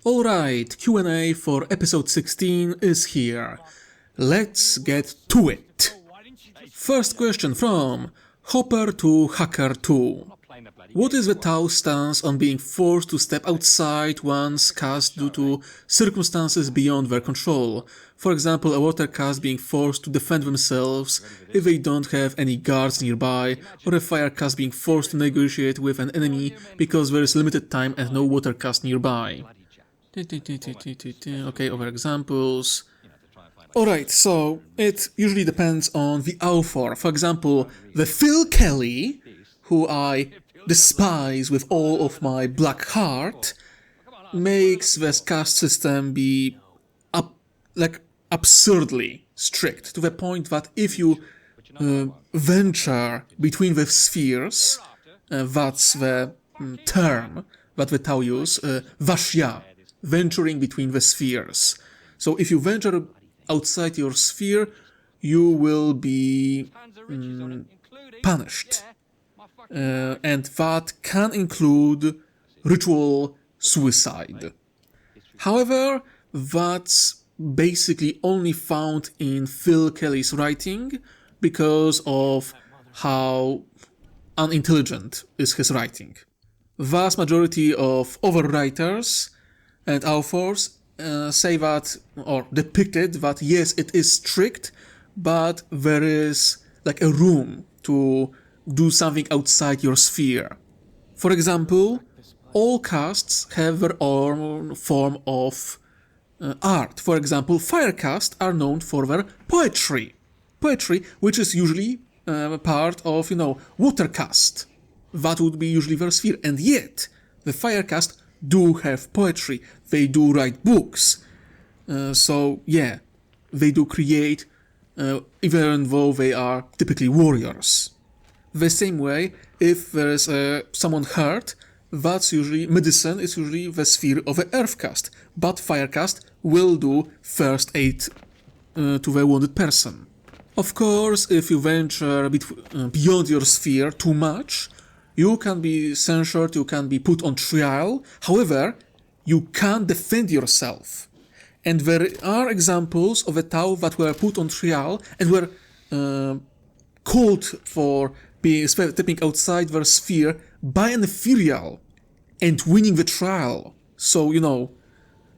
Alright, Q&A for episode 16 is here. Let's get to it. First question from Hopper to Hacker 2. What is the Tau stance on being forced to step outside one's caste due to circumstances beyond their control? For example, a water caste being forced to defend themselves if they don't have any guards nearby, or a fire caste being forced to negotiate with an enemy because there is limited time and no water caste nearby. Okay, other examples. Alright, so it usually depends on the author. For example, the Phil Kelly, who I despise with all of my black heart, makes the caste system be absurdly strict, to the point that if you venture between the spheres, that's the term that the Tau use, vashya, venturing between the spheres. So if you venture outside your sphere, you will be punished. And that can include ritual suicide. However, that's basically only found in Phil Kelly's writing because of how unintelligent is his writing. Vast majority of other writers and authors say that, or depicted that, yes, it is strict, but there is like a room to do something outside your sphere. For example, all castes have their own form of art. For example, fire castes are known for their poetry. Poetry, which is usually part of, water caste. That would be usually their sphere. And yet, the fire caste do have poetry. They do write books. So, yeah, they do create, even though they are typically warriors. The same way, if there is someone hurt, that's usually, medicine is usually the sphere of the earth caste, but fire caste will do first aid to the wounded person. Of course, if you venture beyond your sphere too much, you can be censured, you can be put on trial. However, you can't defend yourself. And there are examples of the Tau that were put on trial and were called for stepping outside their sphere by an Ethereal and winning the trial. So,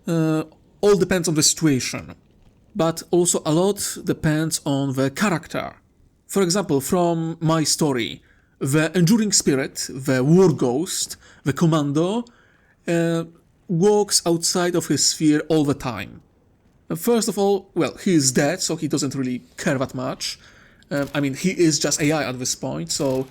all depends on the situation. But also a lot depends on the character. For example, from my story, the Enduring Spirit, the War Ghost, the Commando, walks outside of his sphere all the time. First of all, well, he is dead, so he doesn't really care that much. He is just AI at this point, so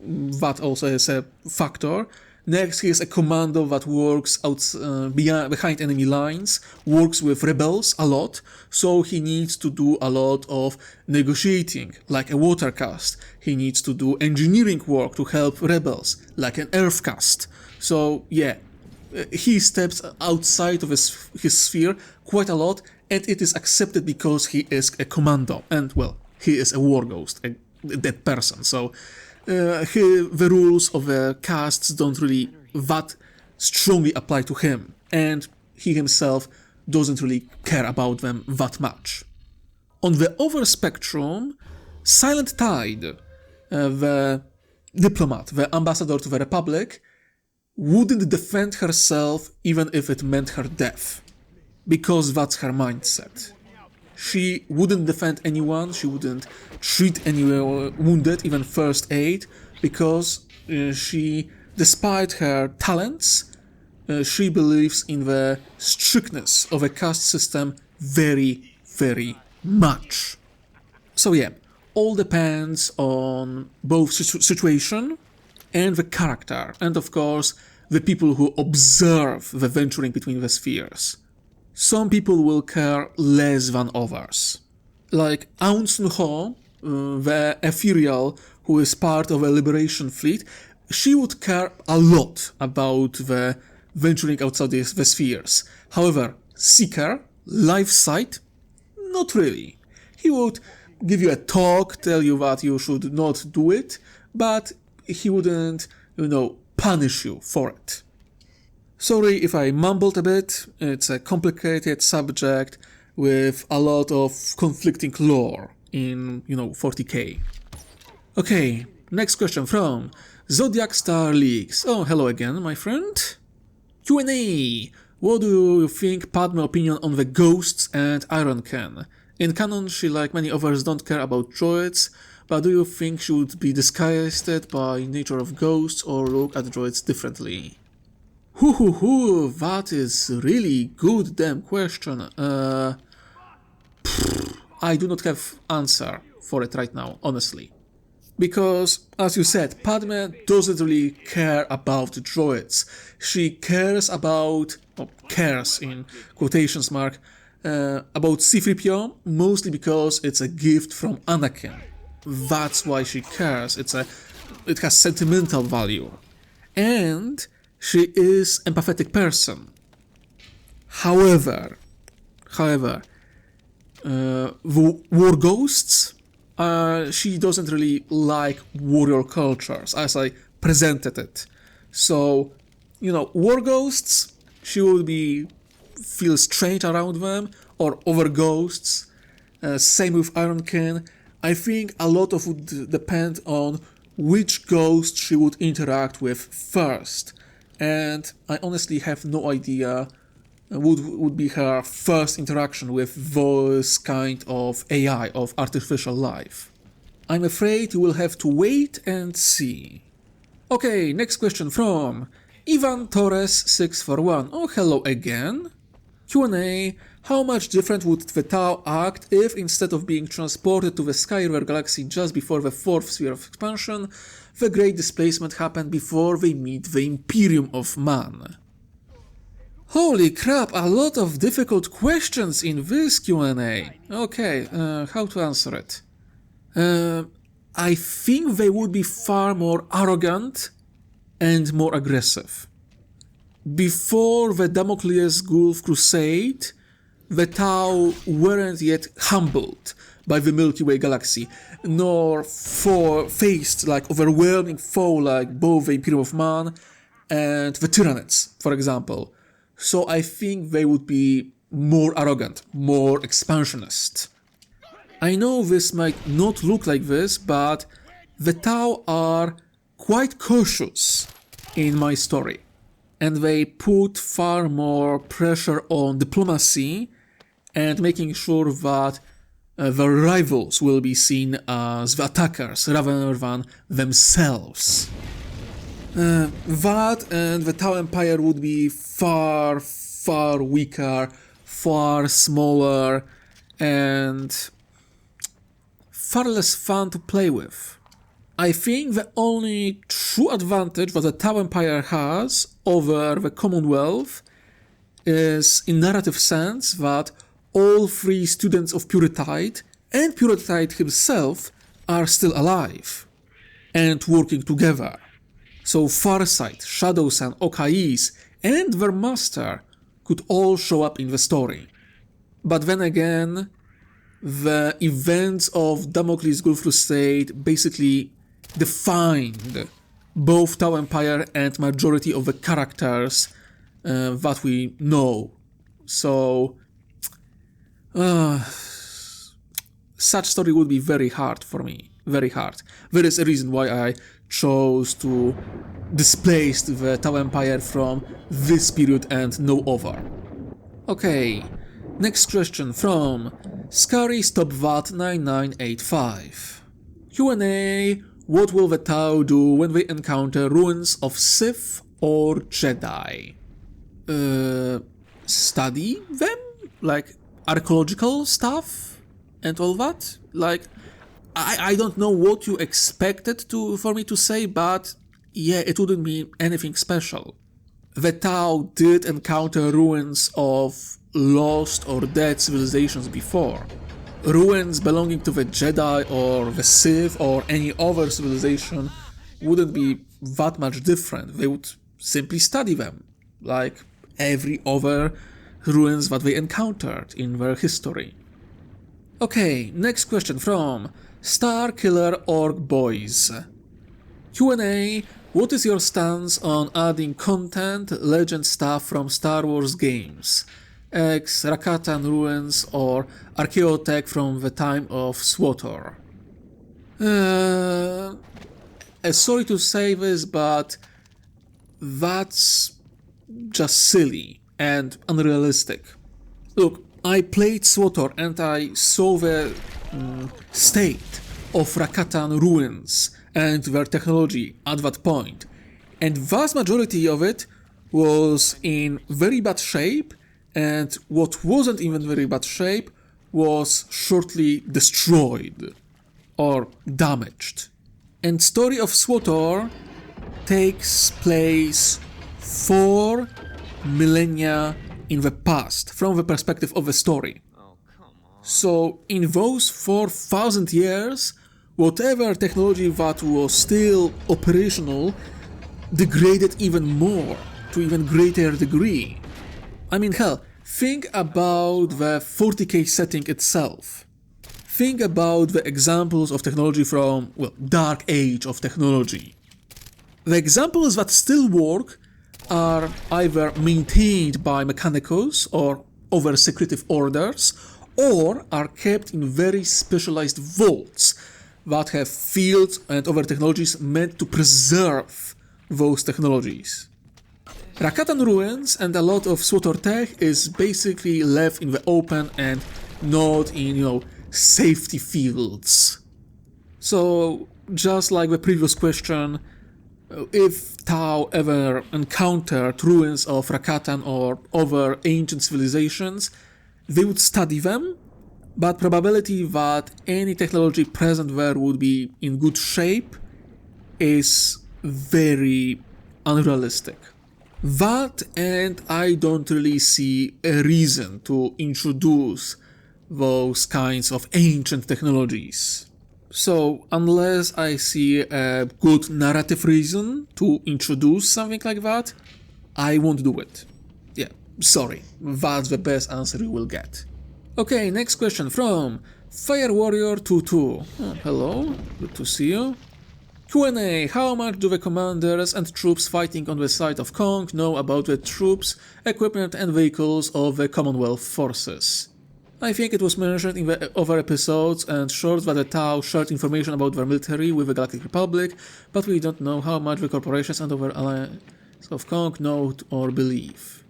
that also is a factor. Next, he is a commando that works behind enemy lines, works with rebels a lot, so he needs to do a lot of negotiating, like a water caste. He needs to do engineering work to help rebels, like an earth caste. So, yeah, he steps outside of his sphere quite a lot, and it is accepted because he is a commando, and, well, he is a war ghost, a dead person, so the rules of the castes don't really that strongly apply to him, and he himself doesn't really care about them that much. On the other spectrum, Silent Tide, the diplomat, the ambassador to the Republic, wouldn't defend herself even if it meant her death, because that's her mindset. She wouldn't defend anyone, she wouldn't treat anyone wounded, even first aid, because she, despite her talents, she believes in the strictness of a caste system very, very much. So yeah, all depends on both situation and the character, and of course, the people who observe the venturing between the spheres. Some people will care less than others. Like Aung San Ho, the Ethereal, who is part of a liberation fleet, she would care a lot about the venturing outside the spheres. However, Seeker, Life Sight, not really. He would give you a talk, tell you that you should not do it, but he wouldn't, punish you for it. Sorry if I mumbled a bit, it's a complicated subject with a lot of conflicting lore in, 40k. Okay, next question from Zodiac Star Leaks. Oh, hello again, my friend. Q&A. What do you think Padme's opinion on the Ghosts and Ironkin? In canon, she, like many others, don't care about droids, but do you think she would be disgusted by nature of ghosts or look at droids differently? That is really good damn question. I do not have answer for it right now, honestly. Because, as you said, Padme doesn't really care about droids. She cares about, cares in quotations mark, about C-3PO, mostly because it's a gift from Anakin. That's why she cares. It has sentimental value. And she is an empathetic person. However, the war ghosts, she doesn't really like warrior cultures as I presented it. So, war ghosts, she would feel strange around them, or other ghosts. Same with Ironkin. I think a lot of would depend on which ghost she would interact with first. And I honestly have no idea would be her first interaction with this kind of AI, of artificial life. I'm afraid you will have to wait and see. Okay, next question from Ivan Torres 641. Oh, hello again. Q&A. How much different would the Tau act if, instead of being transported to the Skyriver galaxy just before the fourth sphere of expansion, the great displacement happened before they meet the Imperium of Man? Holy crap, a lot of difficult questions in this Q&A. Okay, how to answer it? I think they would be far more arrogant and more aggressive. Before the Damocles Gulf Crusade, the Tau weren't yet humbled by the Milky Way galaxy, nor faced like overwhelming foe like both the Imperium of Man and the Tyranids, for example. So I think they would be more arrogant, more expansionist. I know this might not look like this, but the Tau are quite cautious in my story, and they put far more pressure on diplomacy and making sure that their rivals will be seen as the attackers rather than themselves. That and the Tau Empire would be far, far weaker, far smaller, and far less fun to play with. I think the only true advantage that the Tau Empire has over the Commonwealth is, in narrative sense, that all three students of Puritide and Puritide himself are still alive and working together. So Farsight, Shadows and Okais and their master could all show up in the story. But then again, the events of Damocles Gulf Crusade basically defined both Tau Empire and majority of the characters that we know. So such story would be very hard for me, very hard. There is a reason why I chose to displace the Tau Empire from this period and no other. Okay, next question from Scary Stopvat 9985. Q&A. What will the Tau do when they encounter ruins of Sith or Jedi? Study them? Like archaeological stuff and all that? Like, I don't know what you expected for me to say, but yeah, it wouldn't be anything special. The Tau did encounter ruins of lost or dead civilizations before. Ruins belonging to the Jedi or the Sith or any other civilization wouldn't be that much different. They would simply study them, like every other ruins that they encountered in their history. Okay, next question from Star Killer Org Boys. Q&A, what is your stance on adding content, legend stuff from Star Wars games? Rakatan ruins or archaeotech from the time of SWTOR? Sorry to say this, but that's just silly and unrealistic. Look, I played SWTOR and I saw the state of Rakatan ruins and their technology at that point, and vast majority of it was in very bad shape, and what wasn't even very bad shape was shortly destroyed or damaged. And story of SWTOR takes place 4 millennia in the past from the perspective of the story. So in those 4,000 years, whatever technology that was still operational degraded even more, to even greater degree. I mean, hell, think about the 40k setting itself. Think about the examples of technology from, well, Dark Age of technology. The examples that still work are either maintained by mechanicals or other secretive orders, or are kept in very specialized vaults that have fields and other technologies meant to preserve those technologies. Rakatan ruins and a lot of SWTOR tech is basically left in the open and not in, safety fields. So, just like the previous question, if Tau ever encountered ruins of Rakatan or other ancient civilizations, they would study them, but probability that any technology present there would be in good shape is very unrealistic. That, and I don't really see a reason to introduce those kinds of ancient technologies. So, unless I see a good narrative reason to introduce something like that, I won't do it. Yeah, sorry, that's the best answer you will get. Okay, next question from Fire Warrior 22. Oh, hello, good to see you. Q&A, how much do the commanders and troops fighting on the side of Kong know about the troops, equipment and vehicles of the Commonwealth forces? I think it was mentioned in the other episodes and shorts that the Tau shared information about their military with the Galactic Republic, but we don't know how much the corporations and other allies of Kong know or believe.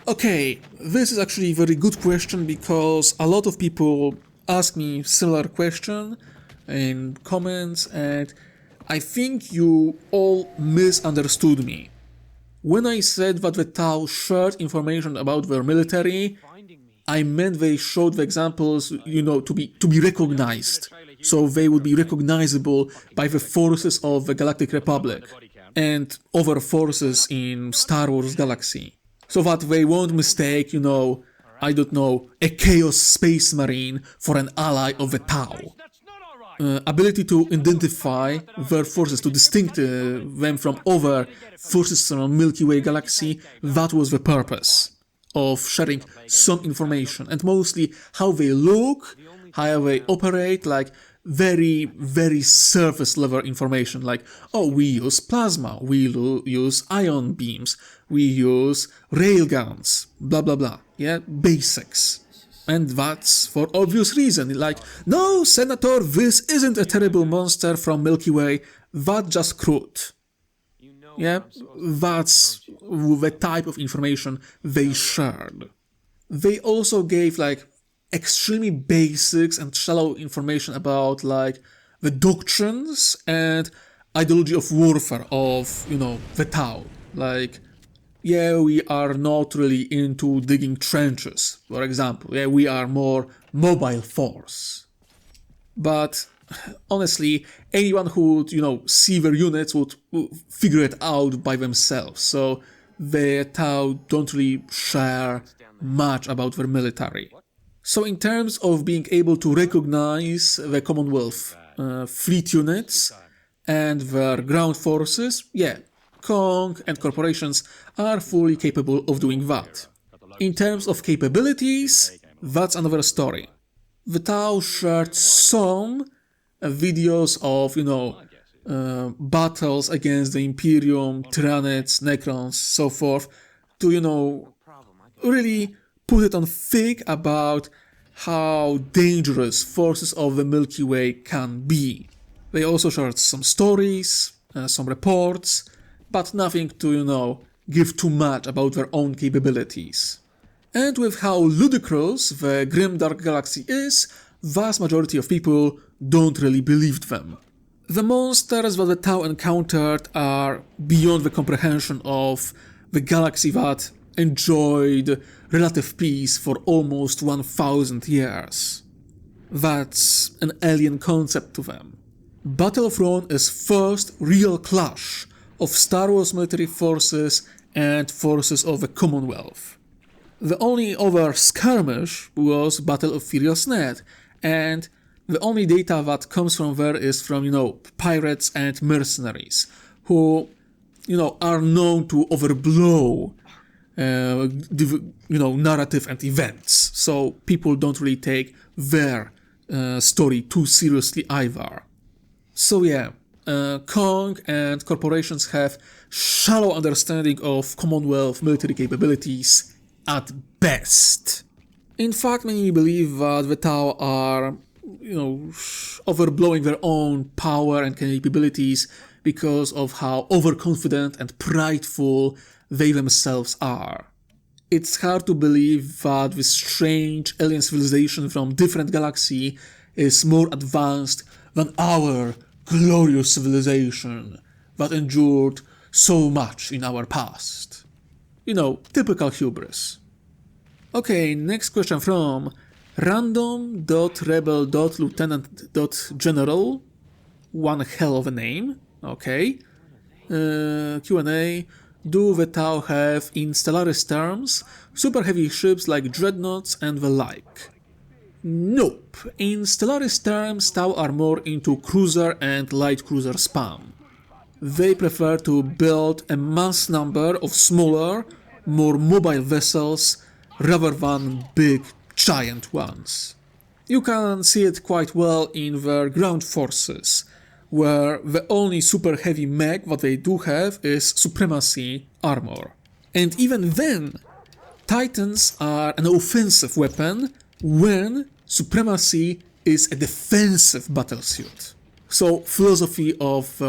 Okay, this is actually a very good question because a lot of people ask me similar question in comments, and I think you all misunderstood me. When I said that the Tau shared information about their military, I meant they showed the examples, to be recognized, so they would be recognizable by the forces of the Galactic Republic and other forces in Star Wars Galaxy, so that they won't mistake, a Chaos Space Marine for an ally of the Tau. Ability to identify their forces, to distinct them from other forces from Milky Way Galaxy, that was the purpose of sharing some information, and mostly how they look, how they operate, like very, very surface level information, like, oh, we use plasma, we use ion beams, we use railguns, blah blah blah, yeah, basics. And that's for obvious reason, like, no, Senator, this isn't a terrible monster from Milky Way, that's just crude. Yeah, that's the type of information they shared. They also gave extremely basics and shallow information about the doctrines and ideology of warfare of, the Tau. Yeah, we are not really into digging trenches, for example. Yeah, we are more mobile force. But honestly, anyone who would, see their units would figure it out by themselves. So the Tau don't really share much about their military. So in terms of being able to recognize the Commonwealth fleet units and their ground forces, yeah, Kong and corporations are fully capable of doing that. In terms of capabilities, that's another story. The Tau shared some videos of, battles against the Imperium, Tyranids, Necrons, so forth, to, really put it on thick about how dangerous forces of the Milky Way can be. They also shared some stories, some reports, but nothing to, give too much about their own capabilities. And with how ludicrous the Grimdark Galaxy is, vast majority of people don't really believe them. The monsters that the Tau encountered are beyond the comprehension of the galaxy that enjoyed relative peace for almost 1000 years. That's an alien concept to them. Battle of Roon is first real clash of Star Wars military forces and forces of the Commonwealth. The only other skirmish was Battle of Furious Net, and the only data that comes from there is from, pirates and mercenaries, who, are known to overblow, narrative and events, so people don't really take their story too seriously either. So yeah, Kong and corporations have shallow understanding of Commonwealth military capabilities at best. In fact, many believe that the Tau are, overblowing their own power and capabilities because of how overconfident and prideful they themselves are. It's hard to believe that this strange alien civilization from different galaxy is more advanced than our glorious civilization that endured so much in our past. Typical hubris. Okay, next question from random.rebel.lieutenant.general. One hell of a name. Okay. Q&A. Do the Tau have, in Stellaris terms, super heavy ships like dreadnoughts and the like? Nope. In Stellaris terms, Tau are more into cruiser and light cruiser spam. They prefer to build a mass number of smaller, more mobile vessels rather than big, giant ones. You can see it quite well in their ground forces, where the only super heavy mech that they do have is Supremacy armor. And even then, Titans are an offensive weapon when Supremacy is a defensive battlesuit. So philosophy of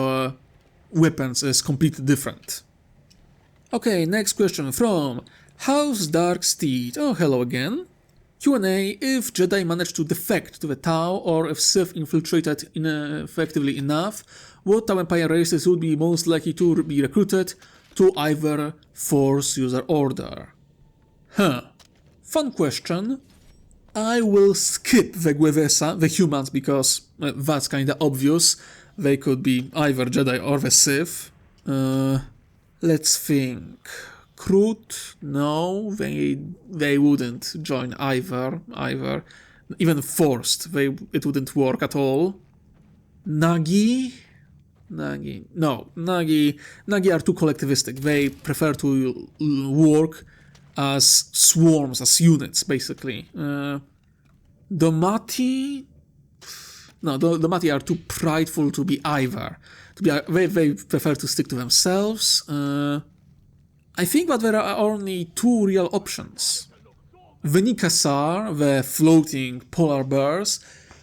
weapons is completely different. Okay, next question from House Dark Steed. Oh, hello again. Q&A. If Jedi managed to defect to the Tau, or if Sith infiltrated effectively enough, what Tau Empire races would be most likely to be recruited to either Force User Order? Fun question. I will skip the Guevesa, the humans, because that's kinda obvious. They could be either Jedi or the Sith. Let's think. Kroot? No, they wouldn't join either. Even forced, it wouldn't work at all. Nagi? No, Nagi are too collectivistic. They prefer to work as swarms, as units, basically. Domati? No, Domati are too prideful to be either. They prefer to stick to themselves. I think that there are only two real options. The Nikasar, the floating polar bears,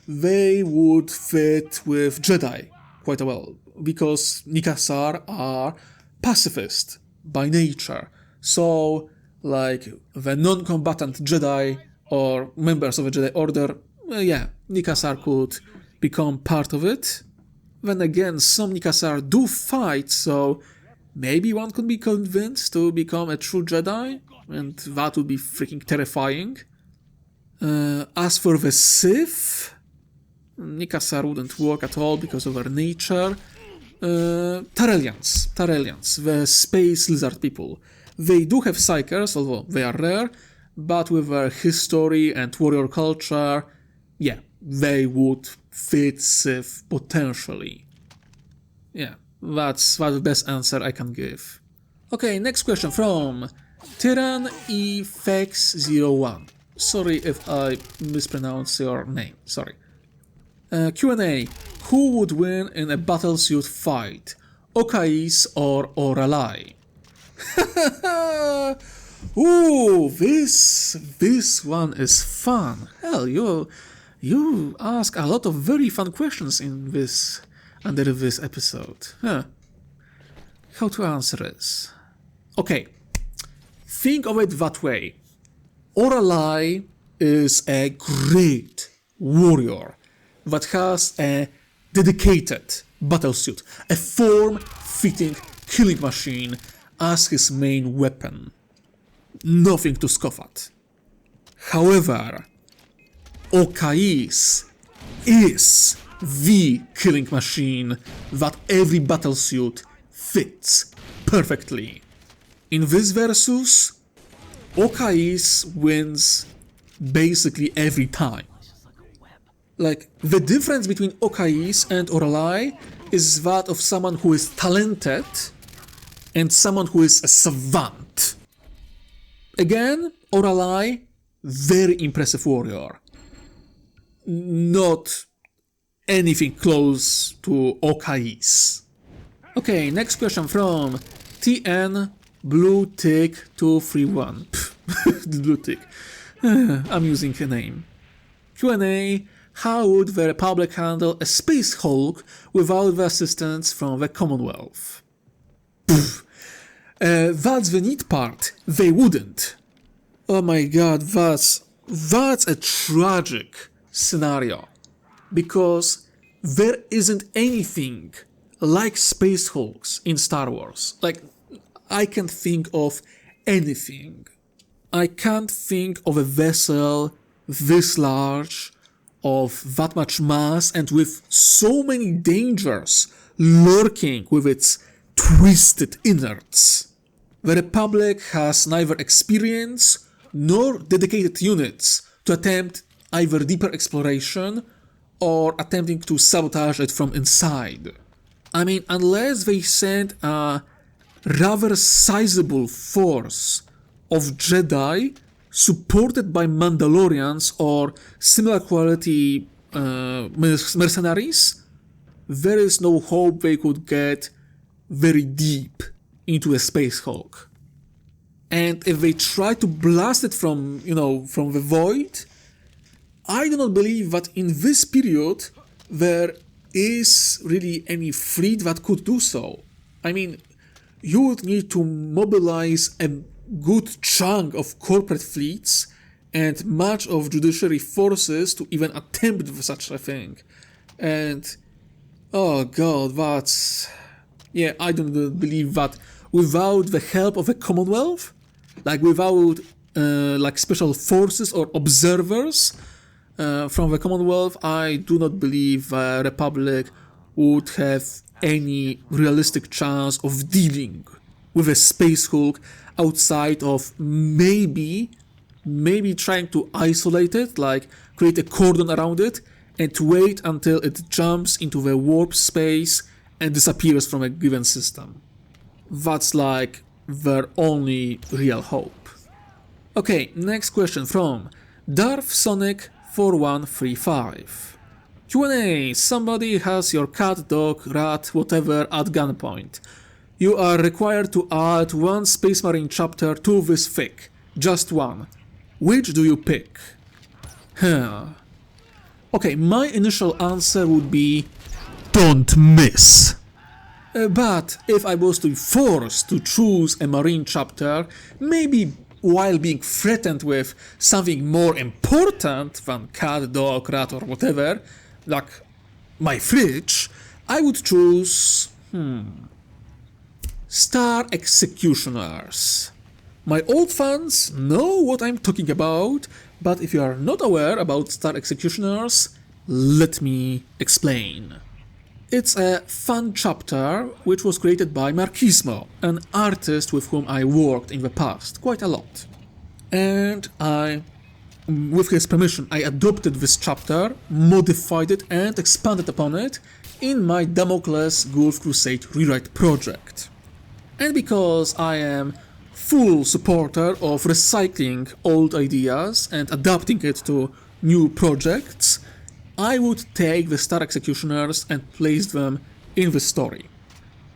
they would fit with Jedi quite well, because Nikasar are pacifist by nature. So, like the non-combatant Jedi or members of a Jedi Order, Nikasar could become part of it. Then again, some Nikasar do fight, so maybe one could be convinced to become a true Jedi, and that would be freaking terrifying. As for the Sith, Nikasar wouldn't work at all because of their nature. Tarelians, the space lizard people. They do have psychers, although they are rare, but with their history and warrior culture, they would fit Sith potentially. That's the best answer I can give. Okay, next question from Tyran Efex01. Sorry if I mispronounce your name, sorry. Q&A. Who would win in a battlesuit fight? Okais or Oralai? Ooh, this one is fun. Hell, you ask a lot of very fun questions under this episode. Huh. How to answer this? Okay, think of it that way. Oralai is a great warrior that has a dedicated battlesuit, a form-fitting killing machine as his main weapon. Nothing to scoff at. However, Okais is the killing machine that every battlesuit fits perfectly. In this versus, Okais wins basically every time. Like, the difference between Okais and Oralai is that of someone who is talented and someone who is a savant. Again, Oralai, very impressive warrior. Not anything close to Okais. Okay, next question from TN Blue Tick 231. Blue Tick. I'm using a name. Q&A. How would the Republic handle a Space Hulk without the assistance from the Commonwealth? That's the neat part. They wouldn't. Oh my god, that's a tragic scenario. Because there isn't anything like Space Hulks in Star Wars. Like, I can't think of anything. I can't think of a vessel this large, of that much mass, and with so many dangers lurking with its twisted innards. The Republic has neither experience nor dedicated units to attempt either deeper exploration or attempting to sabotage it from inside. I mean, unless they send a rather sizable force of Jedi supported by Mandalorians or similar quality mercenaries, there is no hope they could get very deep into a Space Hulk. And if they try to blast it from the void, I do not believe that in this period there is really any fleet that could do so. I mean, you would need to mobilize a good chunk of corporate fleets and much of judiciary forces to even attempt such a thing. And oh god, I don't believe that without the help of a Commonwealth, like without special forces or observers from the Commonwealth, I do not believe the Republic would have any realistic chance of dealing with a Space Hulk outside of maybe trying to isolate it, like create a cordon around it and wait until it jumps into the warp space and disappears from a given system. That's like their only real hope. Okay, next question from Darth Sonic 4135. Q&A. Somebody has your cat, dog, rat, whatever at gunpoint. You are required to add one Space Marine chapter to this fic. Just one. Which do you pick? Okay, my initial answer would be don't miss. But if I was to be forced to choose a Marine chapter, maybe while being threatened with something more important than cat, dog, rat or whatever, like my fridge, I would choose Star Executioners. My old fans know what I'm talking about, but if you are not aware about Star Executioners, let me explain. It's a fun chapter which was created by Marquismo, an artist with whom I worked in the past quite a lot. And with his permission, I adopted this chapter, modified it and expanded upon it in my Damocles Gulf Crusade rewrite project. And because I am full supporter of recycling old ideas and adapting it to new projects, I would take the Star Executioners and place them in the story.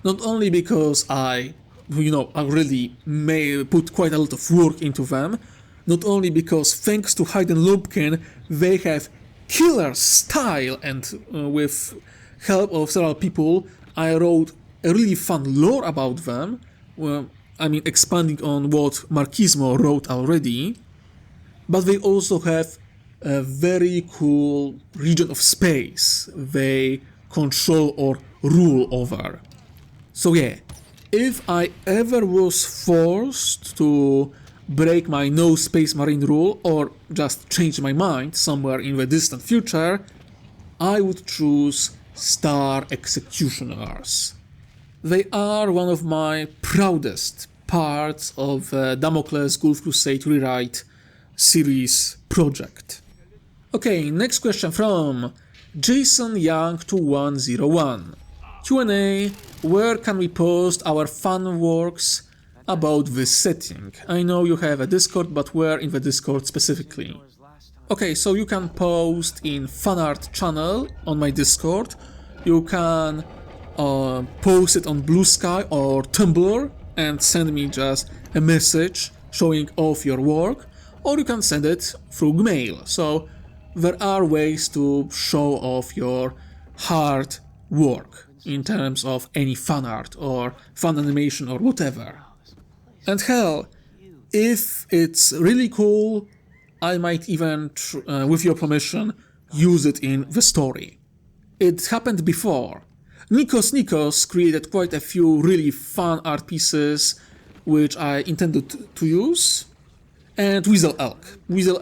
Not only because I really may put quite a lot of work into them, not only because thanks to Hayden Lumpkin they have killer style and with help of several people I wrote a really fun lore about them, expanding on what Marquismo wrote already, but they also have a very cool region of space they control or rule over. So yeah, if I ever was forced to break my no Space Marine rule or just change my mind somewhere in the distant future, I would choose Star Executioners. They are one of my proudest parts of the Damocles Gulf Crusade Rewrite series project. Okay, next question from Jason Young 2101. Q&A, where can we post our fun works about this setting? I know you have a Discord, but where in the Discord specifically? Okay, so you can post in fanart channel on my Discord, you can post it on Blue Sky or Tumblr and send me just a message showing off your work, or you can send it through mail. So there are ways to show off your hard work in terms of any fan art or fan animation or whatever. And hell, if it's really cool, I might even, with your permission, use it in the story. It happened before. Nikos created quite a few really fun art pieces which I intended to use, and Weasel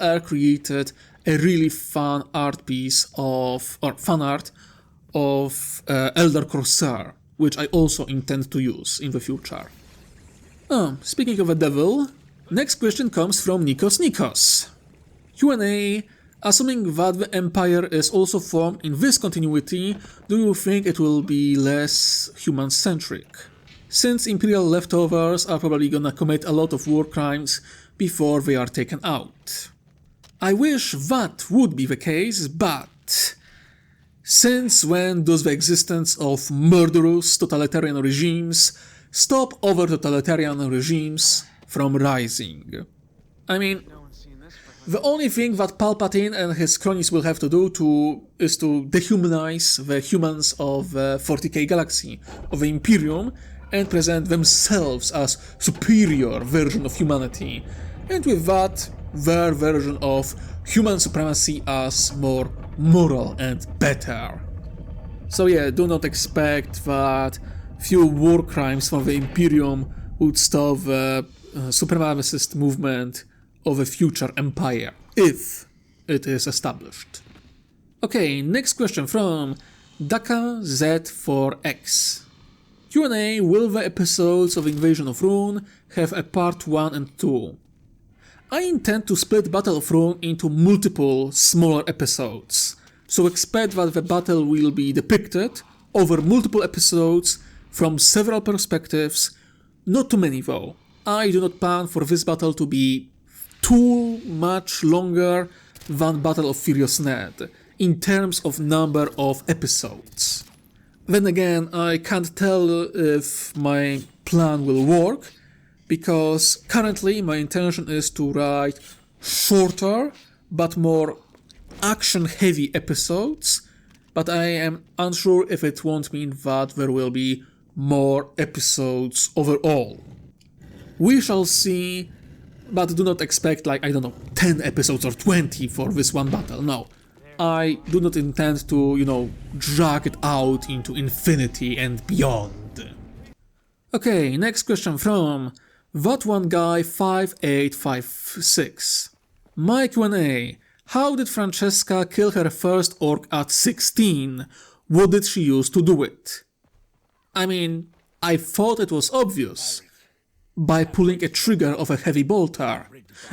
Elk created a really fun art piece fan art of Elder Corsair, which I also intend to use in the future. Speaking of the devil, next question comes from Nikos. Q&A, assuming that the Empire is also formed in this continuity, do you think it will be less human-centric? Since Imperial leftovers are probably gonna commit a lot of war crimes before they are taken out. I wish that would be the case, but since when does the existence of murderous totalitarian regimes stop other totalitarian regimes from rising? I mean, the only thing that Palpatine and his cronies will have to do is to dehumanize the humans of the 40k galaxy, of the Imperium, and present themselves as superior version of humanity, and with that, their version of human supremacy as more moral and better. So yeah, do not expect that few war crimes from the Imperium would stop the supremacist movement of a future empire, if it is established. Okay, next question from Daka Z4X. Q&A, will the episodes of Invasion of Roon have a part 1 and 2? I intend to split Battle of Roon into multiple smaller episodes, so expect that the battle will be depicted over multiple episodes from several perspectives, not too many though. I do not plan for this battle to be too much longer than Battle of Furious Ned, in terms of number of episodes. Then again, I can't tell if my plan will work, because currently my intention is to write shorter but more action-heavy episodes, but I am unsure if it won't mean that there will be more episodes overall. We shall see, but do not expect 10 episodes or 20 for this one battle, no. I do not intend to, drag it out into infinity and beyond. Okay, next question from That One Guy 5856. My Q&A. How did Francesca kill her first orc at 16? What did she use to do it? I mean, I thought it was obvious. By pulling a trigger of a heavy bolter.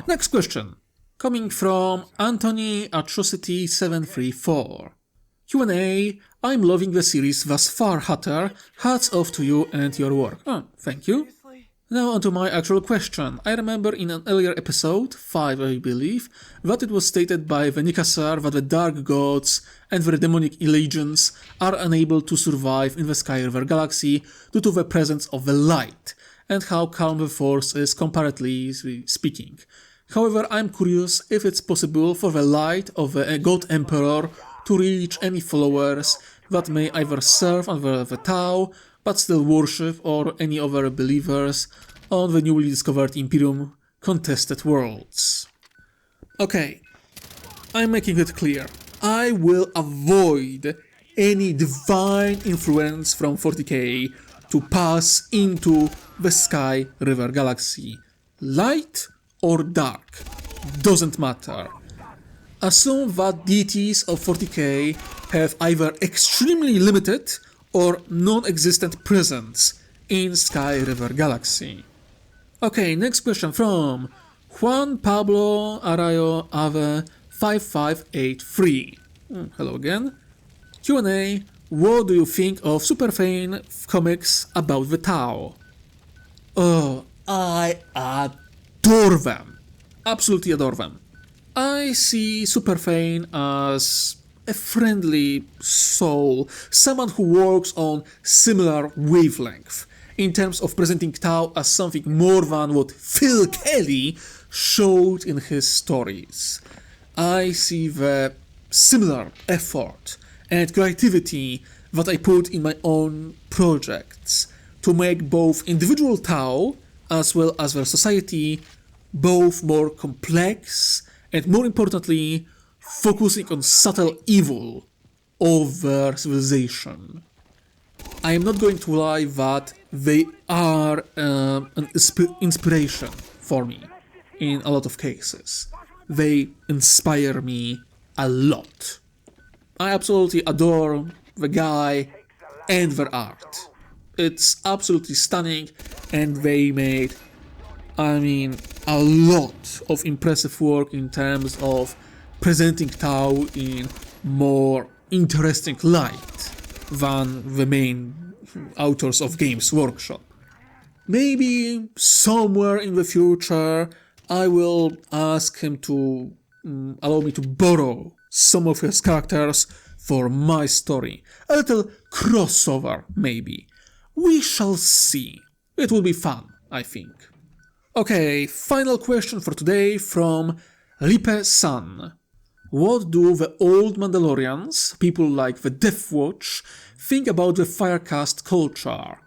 Next question. Coming from Anthony Atrocity 734. Q&A. I'm loving the series thus far, Hatter. Hats off to you and your work. Oh, thank you. Now onto my actual question. I remember in an earlier episode, 5 I believe, that it was stated by the Nikasar that the Dark Gods and their demonic legions are unable to survive in the Sky River Galaxy due to the presence of the light, and how calm the force is comparatively speaking. However, I'm curious if it's possible for the light of the God Emperor to reach any followers that may either serve under the Tau but still worship, or any other believers on the newly discovered Imperium contested worlds. Okay, I'm making it clear. I will avoid any divine influence from 40k to pass into the Sky River Galaxy. Light or dark, doesn't matter. Assume that deities of 40k have either extremely limited or non-existent presence in Sky River Galaxy. Okay, next question from Juan Pablo Arayo Ave 5583. Hello again. Q&A, what do you think of Super Fane comics about the Tau? Oh, I adore them. Absolutely adore them. I see Super Fane as a friendly soul, someone who works on similar wavelength, in terms of presenting Tau as something more than what Phil Kelly showed in his stories. I see the similar effort and creativity that I put in my own projects to make both individual Tau as well as their society both more complex and, more importantly, focusing on subtle evil of their civilization. I am not going to lie that they are an inspiration for me in a lot of cases. They inspire me a lot. I absolutely adore the guy and their art. It's absolutely stunning, and they made, a lot of impressive work in terms of presenting Tau in more interesting light than the main authors of Games Workshop. Maybe somewhere in the future I will ask him to allow me to borrow some of his characters for my story. A little crossover, maybe. We shall see. It will be fun, I think. Okay, final question for today from Lipe San. What do the old Mandalorians, people like the Death Watch, think about the fire caste culture?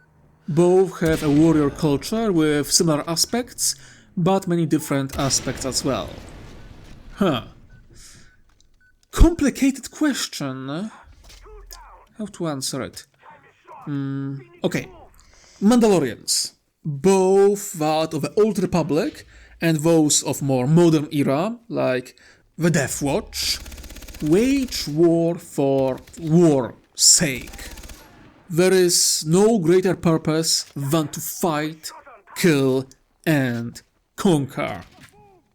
Both have a warrior culture with similar aspects, but many different aspects as well. Complicated question. How to answer it? Okay. Mandalorians. Both that of the Old Republic and those of more modern era, like the Death Watch, wage war for war's sake. There is no greater purpose than to fight, kill, and conquer.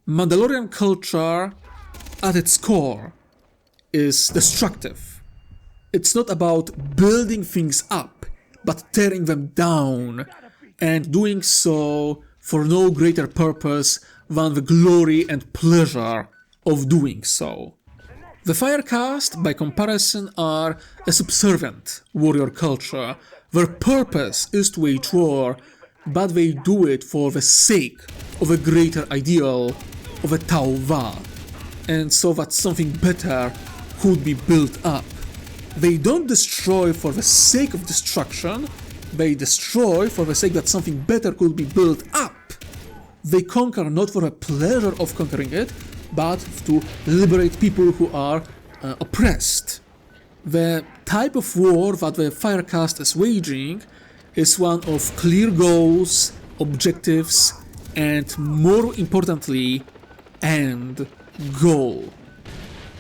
Mandalorian culture, at its core, is destructive. It's not about building things up, but tearing them down, and doing so for no greater purpose than the glory and pleasure of doing so. The Fire Caste, by comparison, are a subservient warrior culture. Their purpose is to wage war, but they do it for the sake of a greater ideal of a Tau Va, and so that something better could be built up. They don't destroy for the sake of destruction, they destroy for the sake that something better could be built up. They conquer not for the pleasure of conquering it, but to liberate people who are oppressed. The type of war that the Fire Caste is waging is one of clear goals, objectives, and more importantly, end goal.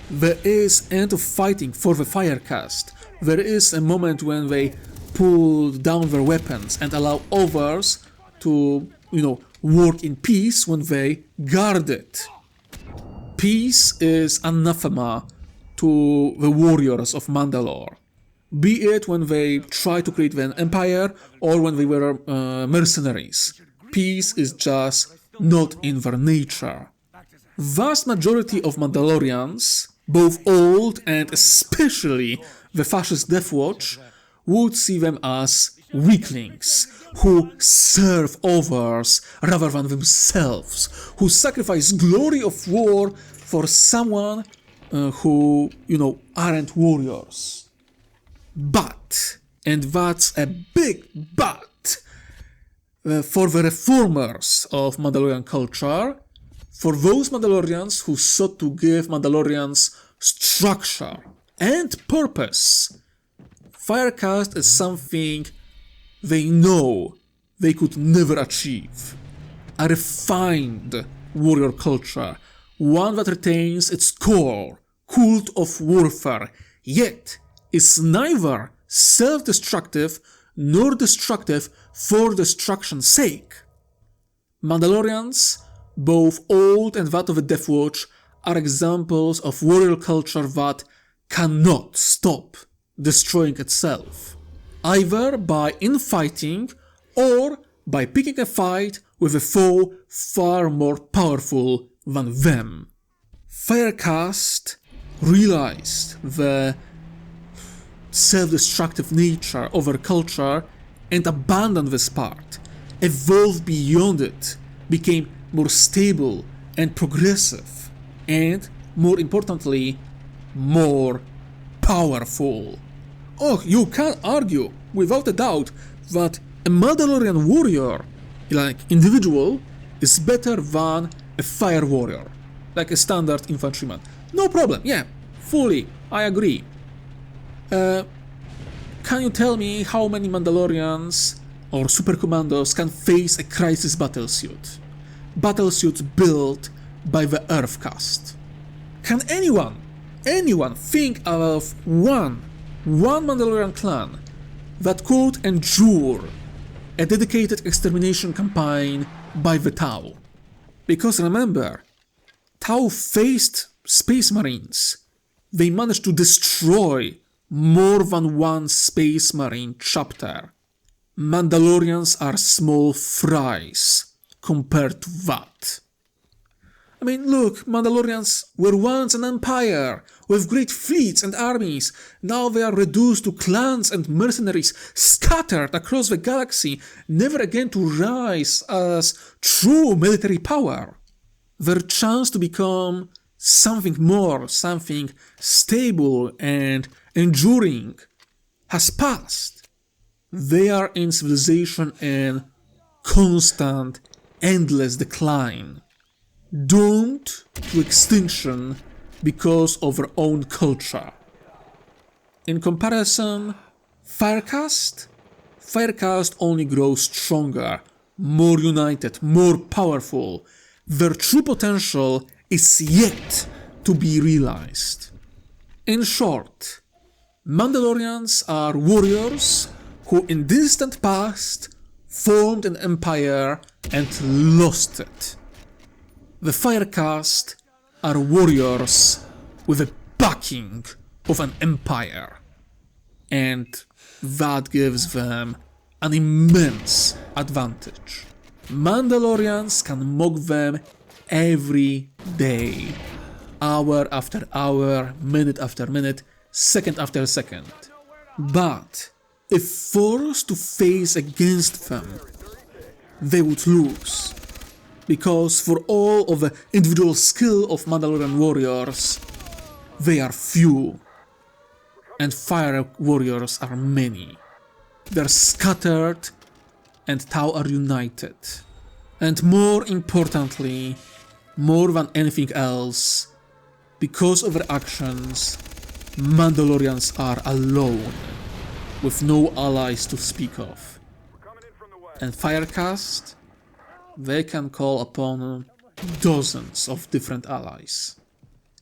There is end of fighting for the Fire Caste. There is a moment when they pull down their weapons and allow others to, work in peace when they guard it. Peace is anathema to the warriors of Mandalore, be it when they try to create an empire or when they were mercenaries. peace is just not in their nature. Vast majority of Mandalorians, both old and especially the fascist Death Watch, would see them as weaklings who serve others rather than themselves, who sacrifice glory of war for someone who, aren't warriors. But, and that's a big but, for the reformers of Mandalorian culture, for those Mandalorians who sought to give Mandalorians structure and purpose, Fire caste is something they know they could never achieve. A refined warrior culture, one that retains its core, cult of warfare, yet is neither self-destructive nor destructive for destruction's sake. Mandalorians, both old and that of the Death Watch, are examples of warrior culture that cannot stop destroying itself, either by infighting or by picking a fight with a foe far more powerful than them. Fire caste realized the self-destructive nature of their culture and abandoned this part, evolved beyond it, became more stable and progressive, and, more importantly, more powerful. Oh, you can't argue, without a doubt, that a Mandalorian warrior, like individual, is better than a fire warrior, like a standard infantryman. No problem, yeah, fully, I agree. Can you tell me how many Mandalorians or super commandos can face a crisis battlesuit? Battlesuits built by the Earth caste. Can anyone think of one Mandalorian clan that could endure a dedicated extermination campaign by the Tau? Because remember, Tau faced Space Marines. They managed to destroy more than one Space Marine chapter. Mandalorians are small fries compared to that. I mean, look, Mandalorians were once an empire with great fleets and armies. Now they are reduced to clans and mercenaries scattered across the galaxy, never again to rise as true military power. Their chance to become something more, something stable and enduring, has passed. They are in civilization in constant, endless decline, doomed to extinction because of their own culture. In comparison, Fire caste only grows stronger, more united, more powerful. Their true potential is yet to be realized. In short, Mandalorians are warriors who in distant past formed an empire and lost it. The Fire caste are warriors with the backing of an empire, and that gives them an immense advantage. Mandalorians can mock them every day, hour after hour, minute after minute, second after second. But if forced to face against them, they would lose. Because for all of the individual skill of Mandalorian warriors, they are few, and Fire warriors are many. They're scattered, and Tau are united. And more importantly, more than anything else, because of their actions, Mandalorians are alone, with no allies to speak of. And Fire caste, they can call upon dozens of different allies.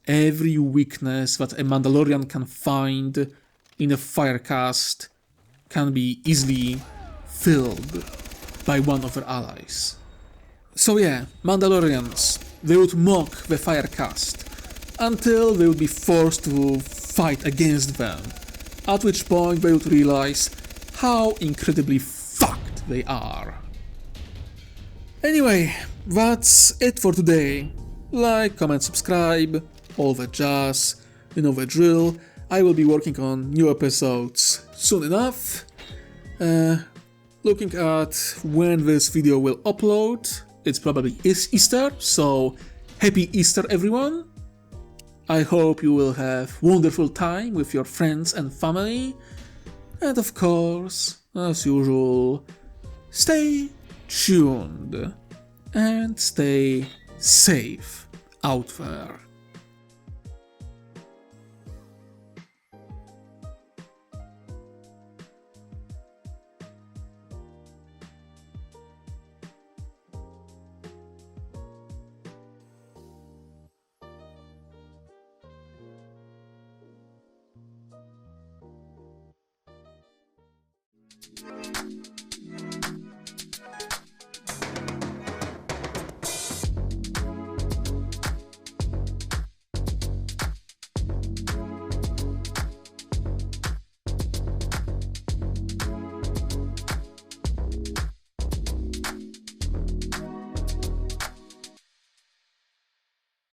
Every weakness that a Mandalorian can find in a Fire caste can be easily filled by one of their allies. So yeah, Mandalorians, they would mock the Fire caste until they would be forced to fight against them, at which point they would realize how incredibly fucked they are. Anyway, that's it for today. Like, comment, subscribe, all that jazz, you know the drill. I will be working on new episodes soon enough. Looking at when this video will upload, it's probably Easter, so happy Easter everyone! I hope you will have wonderful time with your friends and family, and of course, as usual, stay tuned and stay safe out there.